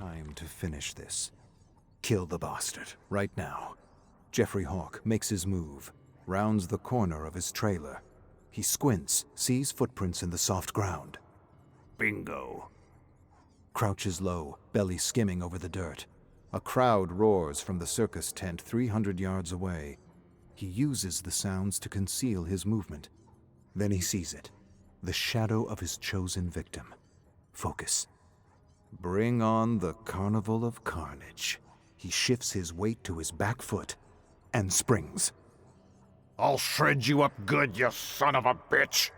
Time to finish this. Kill the bastard, right now. Jeffrey Hawk makes his move, rounds the corner of his trailer. He squints, sees footprints in the soft ground. Bingo. Crouches low, belly skimming over the dirt. A crowd roars from the circus tent 300 yards away. He uses the sounds to conceal his movement. Then he sees it. The shadow of his chosen victim. Focus. Bring on the carnival of carnage. He shifts his weight to his back foot and springs. I'll shred you up good, you son of a bitch!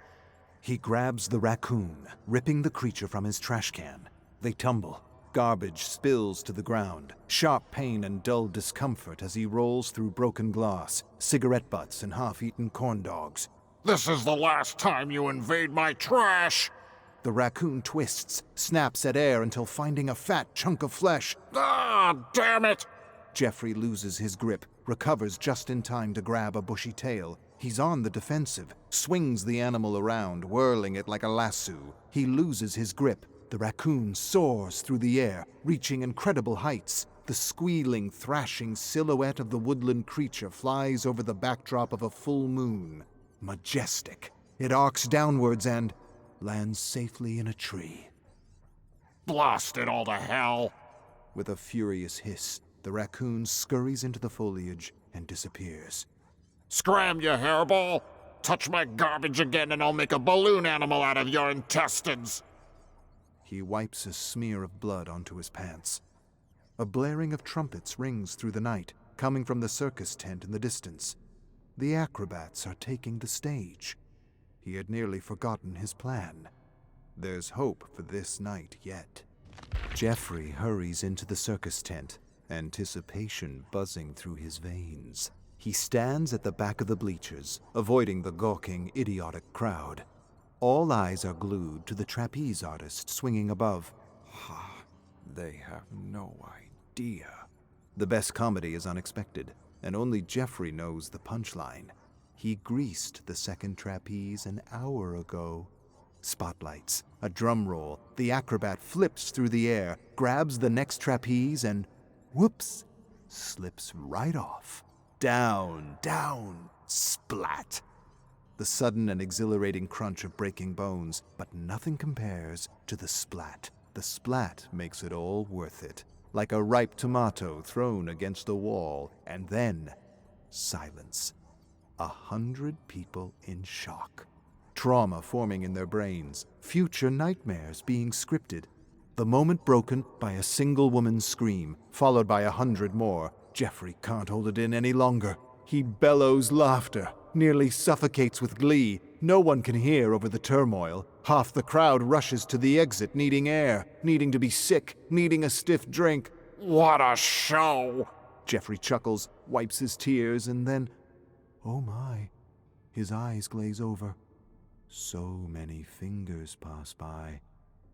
He grabs the raccoon, ripping the creature from his trash can. They tumble. Garbage spills to the ground. Sharp pain and dull discomfort as he rolls through broken glass, cigarette butts and half-eaten corn dogs. This is the last time you invade my trash! The raccoon twists, snaps at air until finding a fat chunk of flesh. Ah, damn it! Jeffrey loses his grip, recovers just in time to grab a bushy tail. He's on the defensive, swings the animal around, whirling it like a lasso. He loses his grip. The raccoon soars through the air, reaching incredible heights. The squealing, thrashing silhouette of the woodland creature flies over the backdrop of a full moon. Majestic. It arcs downwards and lands safely in a tree. Blast it all to hell! With a furious hiss, the raccoon scurries into the foliage and disappears. Scram, you hairball! Touch my garbage again and I'll make a balloon animal out of your intestines! He wipes a smear of blood onto his pants. A blaring of trumpets rings through the night, coming from the circus tent in the distance. The acrobats are taking the stage. He had nearly forgotten his plan. There's hope for this night yet. Jeffrey hurries into the circus tent, anticipation buzzing through his veins. He stands at the back of the bleachers, avoiding the gawking, idiotic crowd. All eyes are glued to the trapeze artist swinging above. They have no idea. The best comedy is unexpected, and only Jeffrey knows the punchline. He greased the second trapeze an hour ago. Spotlights, a drum roll, the acrobat flips through the air, grabs the next trapeze and, whoops, slips right off. Down, down, splat. The sudden and exhilarating crunch of breaking bones, but nothing compares to the splat. The splat makes it all worth it, like a ripe tomato thrown against the wall, and then silence. 100 people in shock. Trauma forming in their brains, future nightmares being scripted. The moment broken by a single woman's scream, followed by 100 more. Jeffrey can't hold it in any longer. He bellows laughter, nearly suffocates with glee. No one can hear over the turmoil. Half the crowd rushes to the exit, needing air, needing to be sick, needing a stiff drink. What a show! Jeffrey chuckles, wipes his tears, and then, oh my, his eyes glaze over. So many fingers pass by,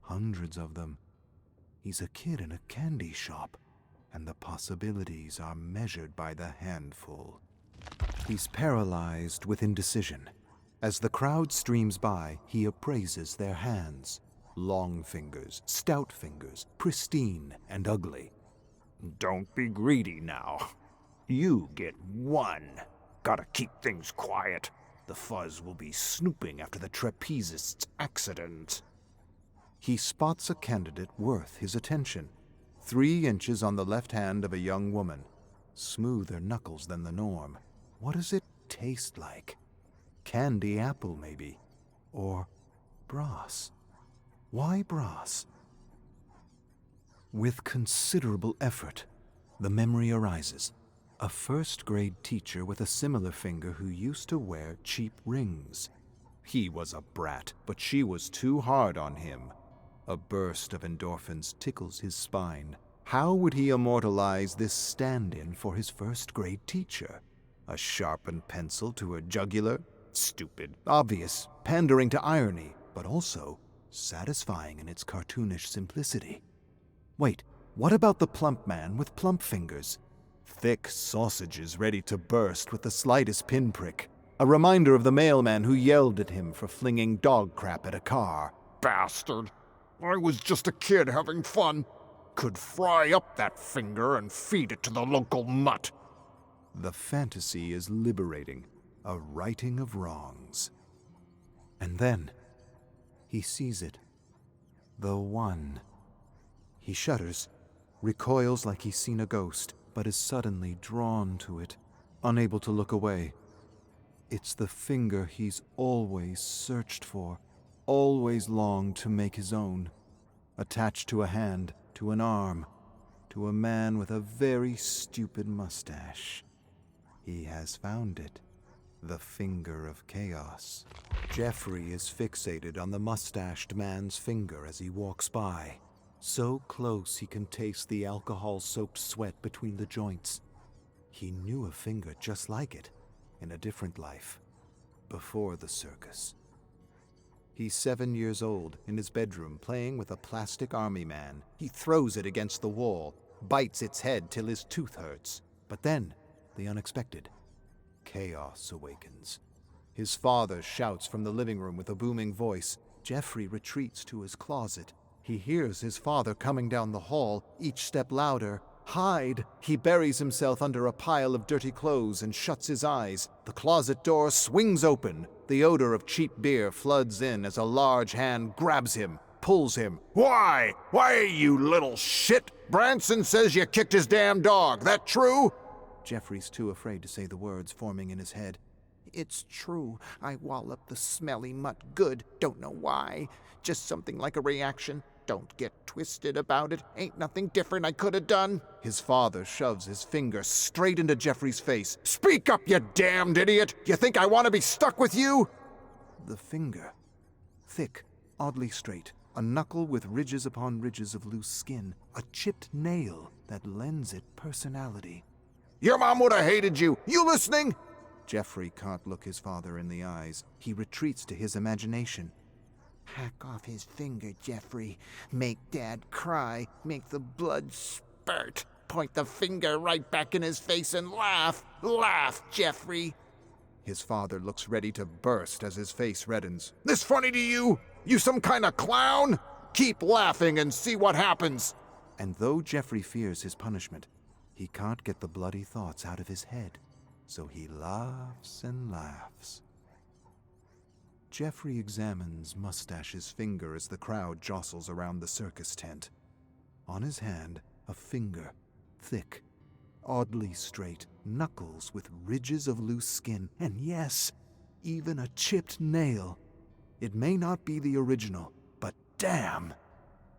hundreds of them. He's a kid in a candy shop, and the possibilities are measured by the handful. He's paralyzed with indecision. As the crowd streams by, he appraises their hands. Long fingers, stout fingers, pristine and ugly. Don't be greedy now. You get one. Gotta keep things quiet. The fuzz will be snooping after the trapezist's accident. He spots a candidate worth his attention. 3 inches on the left hand of a young woman. Smoother knuckles than the norm. What does it taste like? Candy apple, maybe. Or brass. Why brass? With considerable effort, the memory arises. A first-grade teacher with a similar finger who used to wear cheap rings. He was a brat, but she was too hard on him. A burst of endorphins tickles his spine. How would he immortalize this stand-in for his first-grade teacher? A sharpened pencil to her jugular? Stupid, obvious, pandering to irony, but also satisfying in its cartoonish simplicity. Wait, what about the plump man with plump fingers? Thick sausages ready to burst with the slightest pinprick. A reminder of the mailman who yelled at him for flinging dog crap at a car. Bastard! I was just a kid having fun. could fry up that finger and feed it to the local mutt. The fantasy is liberating, a righting of wrongs. And then, he sees it. The one. He shudders, recoils like he's seen a ghost, but is suddenly drawn to it, unable to look away. It's the finger he's always searched for, always longed to make his own. Attached to a hand, to an arm, to a man with a very stupid mustache. He has found it. The finger of chaos. Jeffrey is fixated on the mustached man's finger as he walks by. So close he can taste the alcohol-soaked sweat between the joints. He knew a finger just like it, in a different life, before the circus. He's 7 years old, in his bedroom, playing with a plastic army man. He throws it against the wall, bites its head till his tooth hurts. But then, the unexpected. Chaos awakens. His father shouts from the living room with a booming voice. Jeffrey retreats to his closet. He hears his father coming down the hall, each step louder. Hide! He buries himself under a pile of dirty clothes and shuts his eyes. The closet door swings open. The odor of cheap beer floods in as a large hand grabs him, pulls him. Why? Why, you little shit? Branson says you kicked his damn dog. That true? Jeffrey's too afraid to say the words forming in his head. It's true. I walloped the smelly mutt good. Don't know why. Just something like a reaction. Don't get twisted about it. Ain't nothing different I could have done. His father shoves his finger straight into Jeffrey's face. Speak up, you damned idiot! You think I want to be stuck with you? The finger. Thick, oddly straight. A knuckle with ridges upon ridges of loose skin. A chipped nail that lends it personality. Your mom would have hated you. You listening? Jeffrey can't look his father in the eyes. He retreats to his imagination. Hack off his finger, Jeffrey. Make Dad cry. Make the blood spurt. Point the finger right back in his face and laugh. Laugh, Jeffrey. His father looks ready to burst as his face reddens. This funny to you? You some kind of clown? Keep laughing and see what happens. And though Jeffrey fears his punishment, he can't get the bloody thoughts out of his head, so he laughs and laughs. Jeffrey examines Mustache's finger as the crowd jostles around the circus tent. On his hand, a finger, thick, oddly straight, knuckles with ridges of loose skin, and yes, even a chipped nail. It may not be the original, but damn,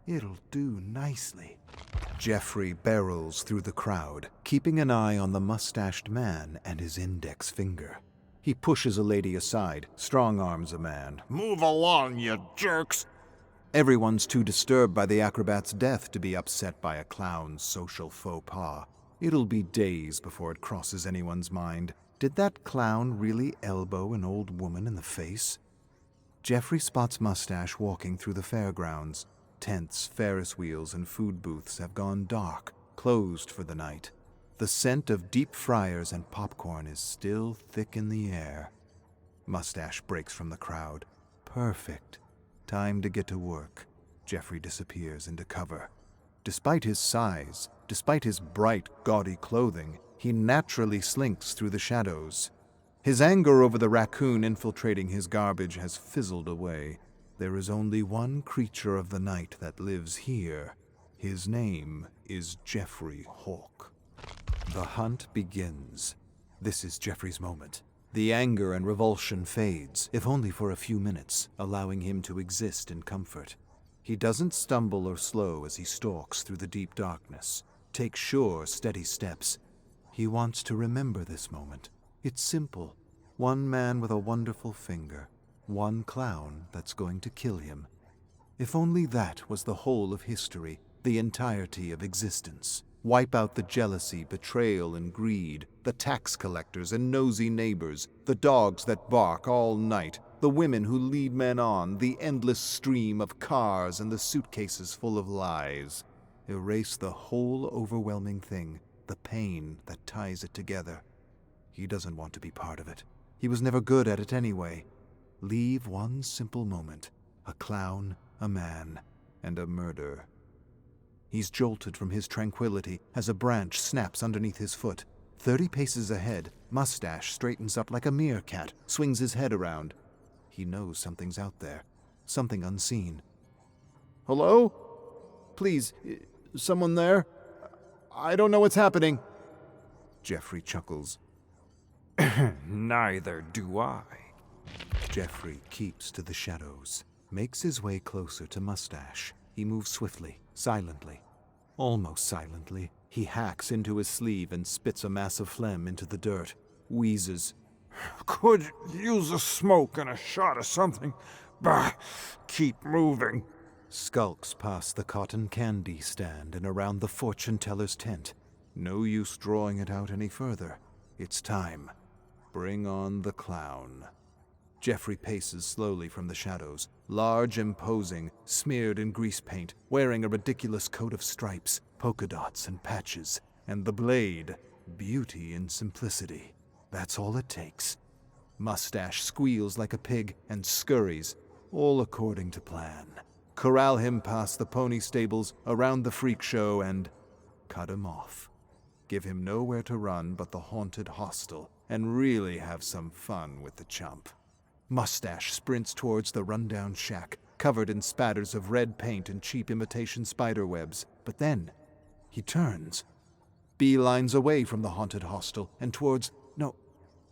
it'll do nicely. Jeffrey barrels through the crowd, keeping an eye on the mustached man and his index finger. He pushes a lady aside, strong-arms a man. Move along, you jerks! Everyone's too disturbed by the acrobat's death to be upset by a clown's social faux pas. It'll be days before it crosses anyone's mind. Did that clown really elbow an old woman in the face? Jeffrey spots Mustache walking through the fairgrounds. Tents, Ferris wheels, and food booths have gone dark, closed for the night. The scent of deep fryers and popcorn is still thick in the air. Mustache breaks from the crowd. Perfect. Time to get to work. Jeffrey disappears into cover. Despite his size, despite his bright, gaudy clothing, he naturally slinks through the shadows. His anger over the raccoon infiltrating his garbage has fizzled away. There is only one creature of the night that lives here. His name is Jeffrey Hawk. The hunt begins. This is Jeffrey's moment. The anger and revulsion fades, if only for a few minutes, allowing him to exist in comfort. He doesn't stumble or slow as he stalks through the deep darkness. Takes sure, steady steps. He wants to remember this moment. It's simple. One man with a wonderful finger. One clown that's going to kill him. If only that was the whole of history, the entirety of existence. Wipe out the jealousy, betrayal, and greed, the tax collectors and nosy neighbors, the dogs that bark all night, the women who lead men on, the endless stream of cars and the suitcases full of lies. Erase the whole overwhelming thing, the pain that ties it together. He doesn't want to be part of it. He was never good at it anyway. Leave one simple moment, a clown, a man, and a murder. He's jolted from his tranquility as a branch snaps underneath his foot. 30 paces ahead, Mustache straightens up like a meerkat, swings his head around. He knows something's out there, something unseen. Hello? Please, someone there? I don't know what's happening. Jeffrey chuckles. Neither do I. Jeffrey keeps to the shadows, makes his way closer to Mustache. He moves swiftly, silently. Almost silently, he hacks into his sleeve and spits a mass of phlegm into the dirt, wheezes. Could use a smoke and a shot of something. Bah, keep moving. Skulks past the cotton candy stand and around the fortune teller's tent. No use drawing it out any further. It's time. Bring on the clown. Jeffrey paces slowly from the shadows, large, imposing, smeared in grease paint, wearing a ridiculous coat of stripes, polka dots, and patches, and the blade, beauty in simplicity. That's all it takes. Mustache squeals like a pig and scurries, all according to plan. Corral him past the pony stables, around the freak show, and cut him off. Give him nowhere to run but the haunted hostel, and really have some fun with the chump. Mustache sprints towards the rundown shack, covered in spatters of red paint and cheap imitation spiderwebs. But then, he turns. Beelines away from the haunted hostel and towards, no,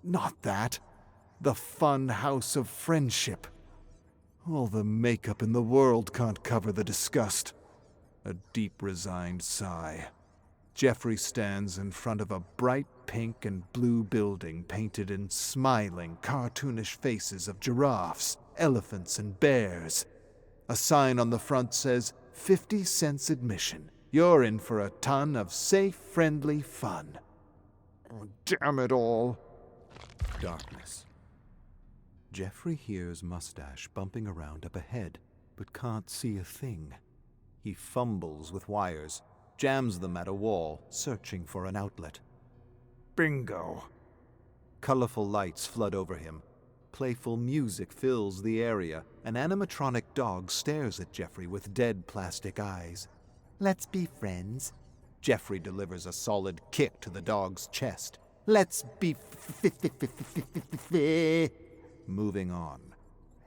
not that. The fun house of friendship. All the makeup in the world can't cover the disgust. A deep, resigned sigh. Jeffrey stands in front of a bright pink and blue building painted in smiling, cartoonish faces of giraffes, elephants, and bears. A sign on the front says, 50 cents admission. You're in for a ton of safe, friendly fun. Oh, damn it all. Darkness. Jeffrey hears Mustache bumping around up ahead, but can't see a thing. He fumbles with wires, jams them at a wall, searching for an outlet. Bingo. Colorful lights flood over him. Playful music fills the area. An animatronic dog stares at Jeffrey with dead plastic eyes. Let's be friends. Jeffrey delivers a solid kick to the dog's chest. Let's be Moving on.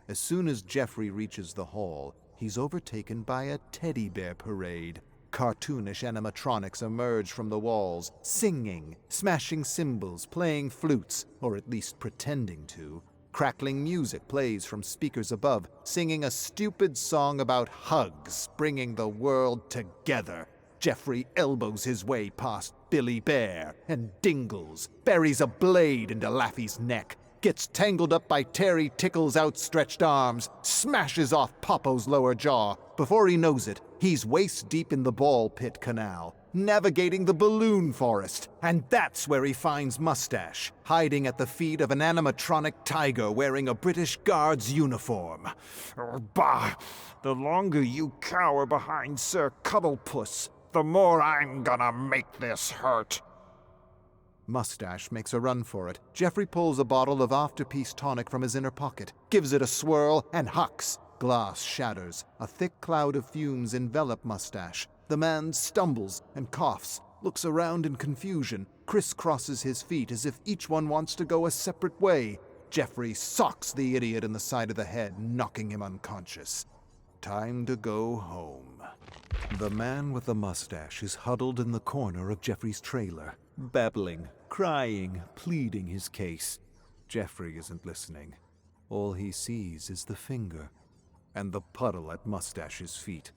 As soon as Jeffrey reaches the hall, he's overtaken by a teddy bear parade. Cartoonish animatronics emerge from the walls, singing, smashing cymbals, playing flutes, or at least pretending to. Crackling music plays from speakers above, singing a stupid song about hugs, bringing the world together. Jeffrey elbows his way past Billy Bear and Dingles, buries a blade into Laffy's neck, gets tangled up by Terry Tickle's outstretched arms, smashes off Popo's lower jaw. Before he knows it, he's waist-deep in the ball pit canal, navigating the balloon forest. And that's where he finds Mustache, hiding at the feet of an animatronic tiger wearing a British Guards uniform. Oh, bah! The longer you cower behind Sir Cuddlepuss, the more I'm gonna make this hurt. Mustache makes a run for it. Jeffrey pulls a bottle of Afterpeace tonic from his inner pocket, gives it a swirl, and hucks. Glass shatters. A thick cloud of fumes envelop Mustache. The man stumbles and coughs, looks around in confusion, crisscrosses his feet as if each one wants to go a separate way. Jeffrey socks the idiot in the side of the head, knocking him unconscious. Time to go home. The man with the mustache is huddled in the corner of Jeffrey's trailer, babbling, crying, pleading his case. Jeffrey isn't listening. All he sees is the finger and the puddle at Mustache's feet.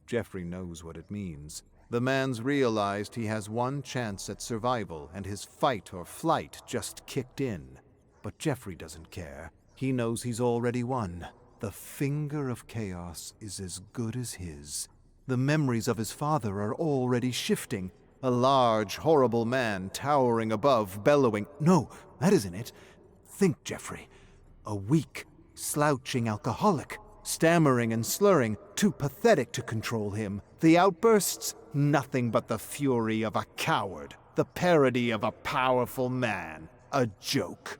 Jeffrey knows what it means. The man's realized he has one chance at survival, and his fight or flight just kicked in. But Jeffrey doesn't care. He knows he's already won. The finger of chaos is as good as his. The memories of his father are already shifting. A large, horrible man towering above, bellowing. No, that isn't it. Think, Jeffrey. A weak, slouching alcoholic, stammering and slurring, too pathetic to control him. The outbursts, nothing but the fury of a coward, the parody of a powerful man, a joke.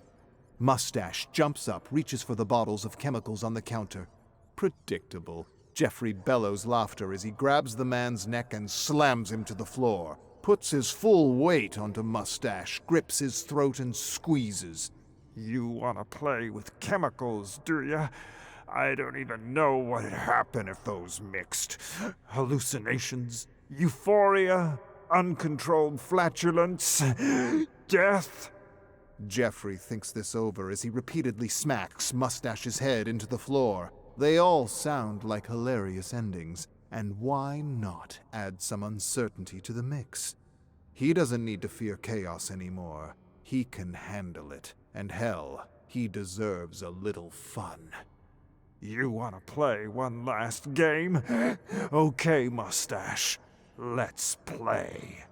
Mustache jumps up, reaches for the bottles of chemicals on the counter. Predictable. Jeffrey bellows laughter as he grabs the man's neck and slams him to the floor, puts his full weight onto Mustache, grips his throat and squeezes. You want to play with chemicals, do ya? I don't even know what'd happen if those mixed. Hallucinations, euphoria, uncontrolled flatulence, death. Jeffrey thinks this over as he repeatedly smacks Mustache's head into the floor. They all sound like hilarious endings, and why not add some uncertainty to the mix? He doesn't need to fear chaos anymore. He can handle it, and hell, he deserves a little fun. You want to play one last game? Okay, Mustache, let's play.